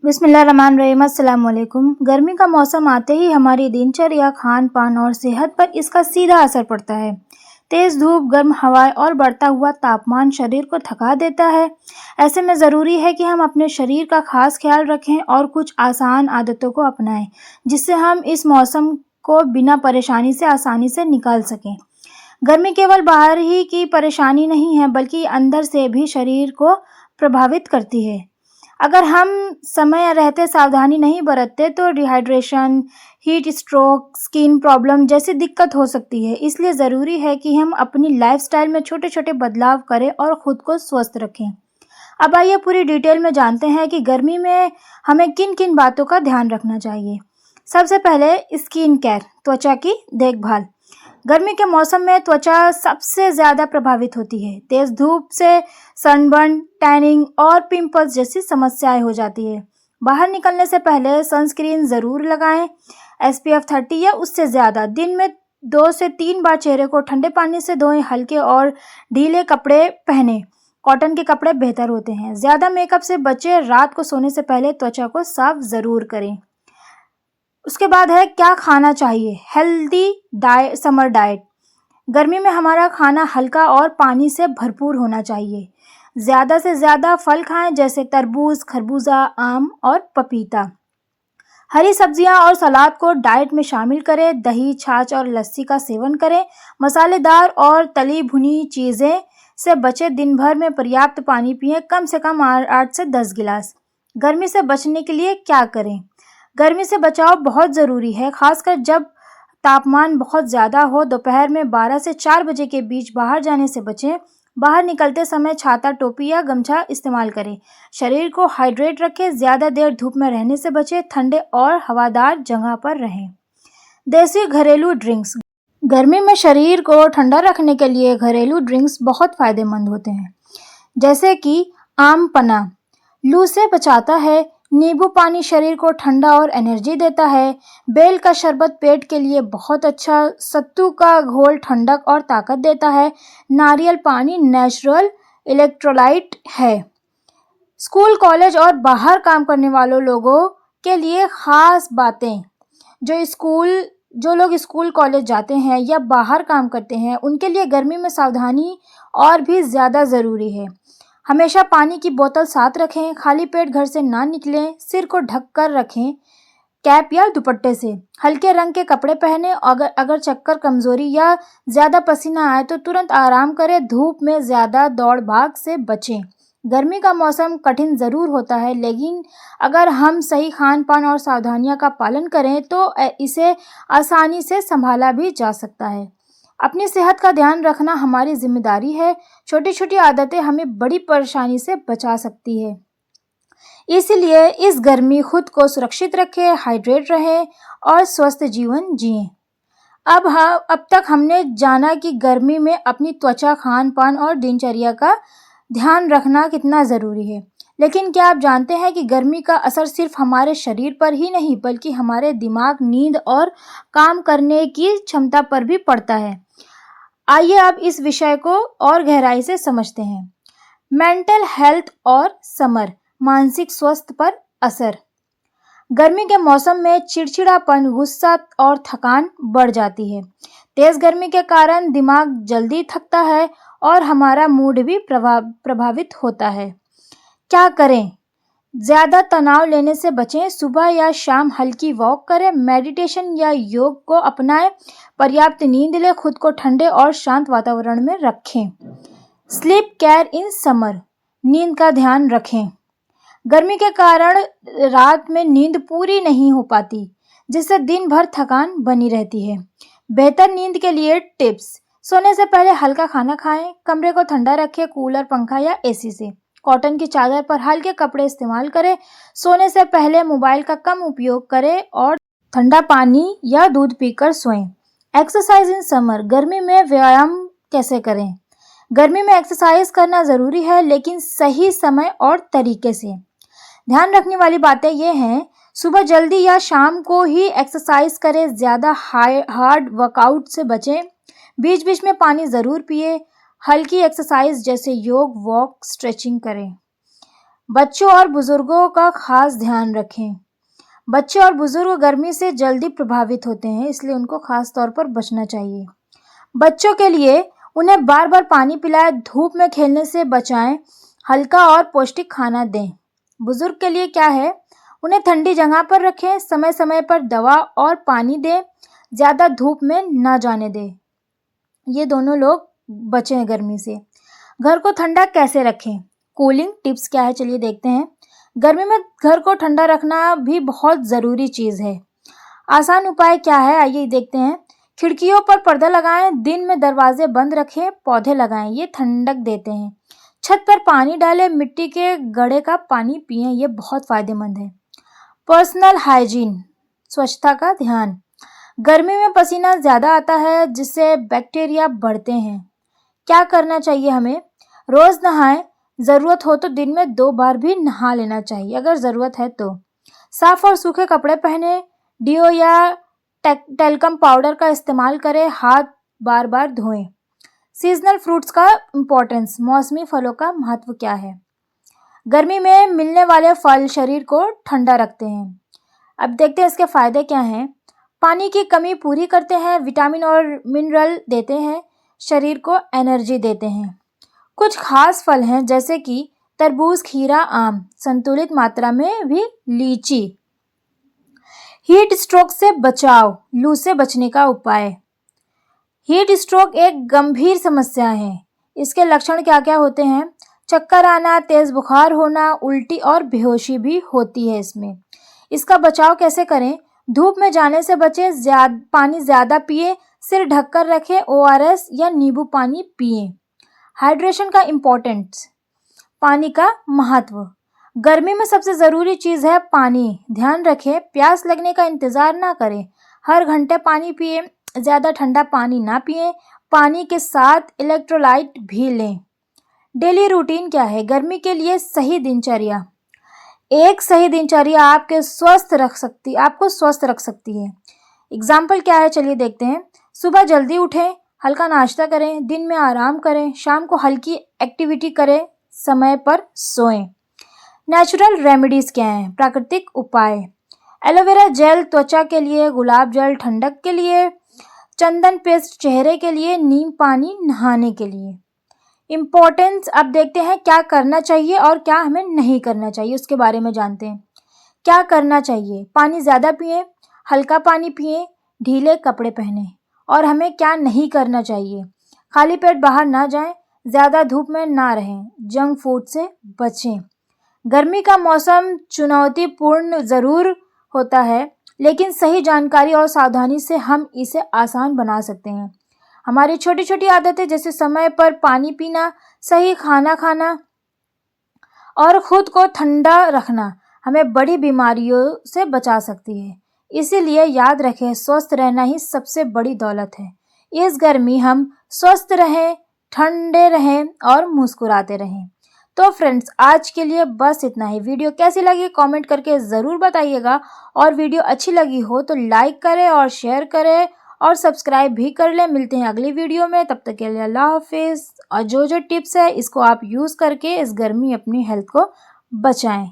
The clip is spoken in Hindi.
बिस्मिल्लाहिर्रहमानिर्रहीम। अस्सलाम वालेकुम। गर्मी का मौसम आते ही हमारी दिनचर्या, खान पान और सेहत पर इसका सीधा असर पड़ता है। तेज़ धूप, गर्म हवाएं और बढ़ता हुआ तापमान शरीर को थका देता है। ऐसे में ज़रूरी है कि हम अपने शरीर का खास ख्याल रखें और कुछ आसान आदतों को अपनाएं, जिससे हम इस मौसम को बिना परेशानी से आसानी से निकाल सकें। गर्मी केवल बाहर ही की परेशानी नहीं है, बल्कि अंदर से भी शरीर को प्रभावित करती है। अगर हम समय रहते सावधानी नहीं बरतते तो dehydration, heat stroke, skin problem जैसी दिक्कत हो सकती है। इसलिए ज़रूरी है कि हम अपनी लाइफस्टाइल में छोटे-छोटे बदलाव करें और खुद को स्वस्थ रखें। अब आइए पूरी डिटेल में जानते हैं कि गर्मी में हमें किन-किन बातों का ध्यान रखना चाहिए। सबसे पहले स्किन केयर, त्वचा की देखभाल। गर्मी के मौसम में त्वचा सबसे ज़्यादा प्रभावित होती है। तेज़ धूप से सनबर्न, टैनिंग और पिंपल्स जैसी समस्याएं हो जाती है। बाहर निकलने से पहले सनस्क्रीन ज़रूर लगाएं, SPF 30 या उससे ज़्यादा। दिन में 2 से 3 बार चेहरे को ठंडे पानी से धोएं। हल्के और ढीले कपड़े पहनें, कॉटन के कपड़े बेहतर होते हैं। ज़्यादा मेकअप से बचें। रात को सोने से पहले त्वचा को साफ ज़रूर करें। उसके बाद है क्या खाना चाहिए। Healthy diet, summer diet. गर्मी में हमारा खाना हल्का और पानी से भरपूर होना चाहिए। ज़्यादा से ज़्यादा फल खाएं, जैसे तरबूज, खरबूजा, आम और पपीता। हरी सब्जियां और सलाद को डाइट में शामिल करें। दही, छाछ और लस्सी का सेवन करें। मसालेदार और तली भुनी चीज़ें से बचें। दिन भर में पर्याप्त पानी पिएं, कम से कम 8 से 10 गिलास। गर्मी से बचने के लिए क्या करें। गर्मी से बचाव बहुत ज़रूरी है, खासकर जब तापमान बहुत ज़्यादा हो। दोपहर में 12 से 4 बजे के बीच बाहर जाने से बचें। बाहर निकलते समय छाता, टोपी या गमछा इस्तेमाल करें। शरीर को हाइड्रेट रखें। ज़्यादा देर धूप में रहने से बचें। ठंडे और हवादार जगह पर रहें। देसी घरेलू ड्रिंक्स। गर्मी में शरीर को ठंडा रखने के लिए घरेलू ड्रिंक्स बहुत फ़ायदेमंद होते हैं, जैसे कि आम पन्ना लू से बचाता है। नींबू पानी शरीर को ठंडा और एनर्जी देता है। बेल का शरबत पेट के लिए बहुत अच्छा। सत्तू का घोल ठंडक और ताकत देता है। नारियल पानी नेचुरल इलेक्ट्रोलाइट है। स्कूल, कॉलेज और बाहर काम करने वालों लोगों के लिए खास बातें। जो लोग स्कूल, कॉलेज जाते हैं या बाहर काम करते हैं, उनके लिए गर्मी में सावधानी और भी ज़्यादा ज़रूरी है। हमेशा पानी की बोतल साथ रखें। खाली पेट घर से ना निकलें। सिर को ढक कर रखें, कैप या दुपट्टे से। हल्के रंग के कपड़े पहनें। अगर चक्कर, कमजोरी या ज़्यादा पसीना आए तो तुरंत आराम करें। धूप में ज़्यादा दौड़ भाग से बचें। गर्मी का मौसम कठिन ज़रूर होता है, लेकिन अगर हम सही खान पान और सावधानियों का पालन करें तो इसे आसानी से संभाला भी जा सकता है। अपनी सेहत का ध्यान रखना हमारी जिम्मेदारी है। छोटी छोटी आदतें हमें बड़ी परेशानी से बचा सकती है। इसलिए इस गर्मी खुद को सुरक्षित रखें, हाइड्रेट रहें और स्वस्थ जीवन जिएं। अब तक हमने जाना कि गर्मी में अपनी त्वचा, खान पान और दिनचर्या का ध्यान रखना कितना ज़रूरी है। लेकिन क्या आप जानते हैं कि गर्मी का असर सिर्फ हमारे शरीर पर ही नहीं, बल्कि हमारे दिमाग, नींद और काम करने की क्षमता पर भी पड़ता है। आइए अब इस विषय को और गहराई से समझते हैं। मेंटल हेल्थ और समर, मानसिक स्वास्थ्य पर असर। गर्मी के मौसम में चिड़चिड़ापन, गुस्सा और थकान बढ़ जाती है। तेज़ गर्मी के कारण दिमाग जल्दी थकता है और हमारा मूड भी प्रभावित होता है। क्या करें। ज़्यादा तनाव लेने से बचें। सुबह या शाम हल्की वॉक करें। मेडिटेशन या योग को अपनाएं। पर्याप्त नींद लें। खुद को ठंडे और शांत वातावरण में रखें। स्लीप केयर इन समर, नींद का ध्यान रखें। गर्मी के कारण रात में नींद पूरी नहीं हो पाती, जिससे दिन भर थकान बनी रहती है। बेहतर नींद के लिए टिप्स। सोने से पहले हल्का खाना खाएं। कमरे को ठंडा रखें, कूलर, पंखा या AC से। कॉटन की चादर पर हल्के कपड़े इस्तेमाल करें। सोने से पहले मोबाइल का कम उपयोग करें और ठंडा पानी या दूध पीकर सोएं। एक्सरसाइज इन समर, गर्मी में व्यायाम कैसे करें। गर्मी में एक्सरसाइज करना ज़रूरी है, लेकिन सही समय और तरीके से। ध्यान रखने वाली बातें ये हैं, सुबह जल्दी या शाम को ही एक्सरसाइज करें। ज़्यादा हार्ड वर्कआउट से बचें। बीच बीच में पानी ज़रूर पिए। हल्की एक्सरसाइज जैसे योग, वॉक, स्ट्रेचिंग करें। बच्चों और बुजुर्गों का खास ध्यान रखें। बच्चे और बुजुर्ग गर्मी से जल्दी प्रभावित होते हैं, इसलिए उनको खास तौर पर बचना चाहिए। बच्चों के लिए उन्हें बार बार पानी पिलाएं, धूप में खेलने से बचाएं, हल्का और पौष्टिक खाना दें। बुजुर्ग के लिए क्या है, उन्हें ठंडी जगह पर रखें, समय समय पर दवा और पानी दें, ज़्यादा धूप में न जाने दें। ये दोनों लोग बचें गर्मी से। घर को ठंडा कैसे रखें, कूलिंग टिप्स क्या है, चलिए देखते हैं। गर्मी में घर को ठंडा रखना भी बहुत ज़रूरी चीज़ है। आसान उपाय क्या है, आइए देखते हैं। खिड़कियों पर पर्दा लगाएं, दिन में दरवाजे बंद रखें, पौधे लगाएं, ये ठंडक देते हैं। छत पर पानी डालें, मिट्टी के घड़े का पानी पिएं, ये बहुत फ़ायदेमंद है। पर्सनल हाइजीन, स्वच्छता का ध्यान। गर्मी में पसीना ज़्यादा आता है, जिससे बैक्टीरिया बढ़ते हैं। क्या करना चाहिए हमें, रोज़ नहाएं, ज़रूरत हो तो दिन में 2 बार भी नहा लेना चाहिए अगर ज़रूरत है तो। साफ़ और सूखे कपड़े पहने, डिओ या टेल्कम पाउडर का इस्तेमाल करें, हाथ बार बार धोएं। सीजनल फ्रूट्स का इम्पोर्टेंस, मौसमी फलों का महत्व क्या है। गर्मी में मिलने वाले फल शरीर को ठंडा रखते हैं। अब देखते हैं इसके फ़ायदे क्या हैं। पानी की कमी पूरी करते हैं, विटामिन और मिनरल देते हैं, शरीर को एनर्जी देते हैं। कुछ खास फल हैं जैसे कि तरबूज, खीरा, आम, संतुलित मात्रा में भी लीची। हीट स्ट्रोक से बचाव, लू से बचने का उपाय। हीट स्ट्रोक एक गंभीर समस्या है। इसके लक्षण क्या क्या होते हैं, चक्कर आना, तेज बुखार होना, उल्टी और बेहोशी भी होती है इसमें। इसका बचाव कैसे करें, धूप में जाने से बचें, पानी ज़्यादा पिए, सिर ढककर रखें, ORS या नींबू पानी पिएं। हाइड्रेशन का इम्पोर्टेंस, पानी का महत्व। गर्मी में सबसे ज़रूरी चीज़ है पानी, ध्यान रखें, प्यास लगने का इंतज़ार ना करें, हर घंटे पानी पिए, ज़्यादा ठंडा पानी ना पिएं, पानी के साथ इलेक्ट्रोलाइट भी लें। डेली रूटीन क्या है, गर्मी के लिए सही दिनचर्या। एक सही दिनचर्या आपको स्वस्थ रख सकती है। एग्जाम्पल क्या है, चलिए देखते हैं। सुबह जल्दी उठें, हल्का नाश्ता करें, दिन में आराम करें, शाम को हल्की एक्टिविटी करें, समय पर सोएं। नेचुरल रेमेडीज़ क्या हैं, प्राकृतिक उपाय। एलोवेरा जेल त्वचा के लिए, गुलाब जल ठंडक के लिए, चंदन पेस्ट चेहरे के लिए, नीम पानी नहाने के लिए। इम्पोर्टेंस, अब देखते हैं क्या करना चाहिए और क्या हमें नहीं करना चाहिए, उसके बारे में जानते हैं। क्या करना चाहिए, पानी ज़्यादा पिएं, हल्का पानी पिएं, ढीले कपड़े पहनें। और हमें क्या नहीं करना चाहिए, खाली पेट बाहर ना जाएं, ज़्यादा धूप में ना रहें, जंक फूड से बचें। गर्मी का मौसम चुनौतीपूर्ण ज़रूर होता है, लेकिन सही जानकारी और सावधानी से हम इसे आसान बना सकते हैं। हमारी छोटी छोटी आदतें जैसे समय पर पानी पीना, सही खाना खाना और खुद को ठंडा रखना हमें बड़ी बीमारियों से बचा सकती है। इसीलिए याद रखें, स्वस्थ रहना ही सबसे बड़ी दौलत है। इस गर्मी हम स्वस्थ रहें, ठंडे रहें और मुस्कुराते रहें। तो फ्रेंड्स, आज के लिए बस इतना ही। वीडियो कैसी लगी कमेंट करके ज़रूर बताइएगा, और वीडियो अच्छी लगी हो तो लाइक करें और शेयर करें और सब्सक्राइब भी कर लें। मिलते हैं अगली वीडियो में, तब तक के लिए अल्लाह हाफिज़। और जो टिप्स है इसको आप यूज़ करके इस गर्मी अपनी हेल्थ को बचाएं।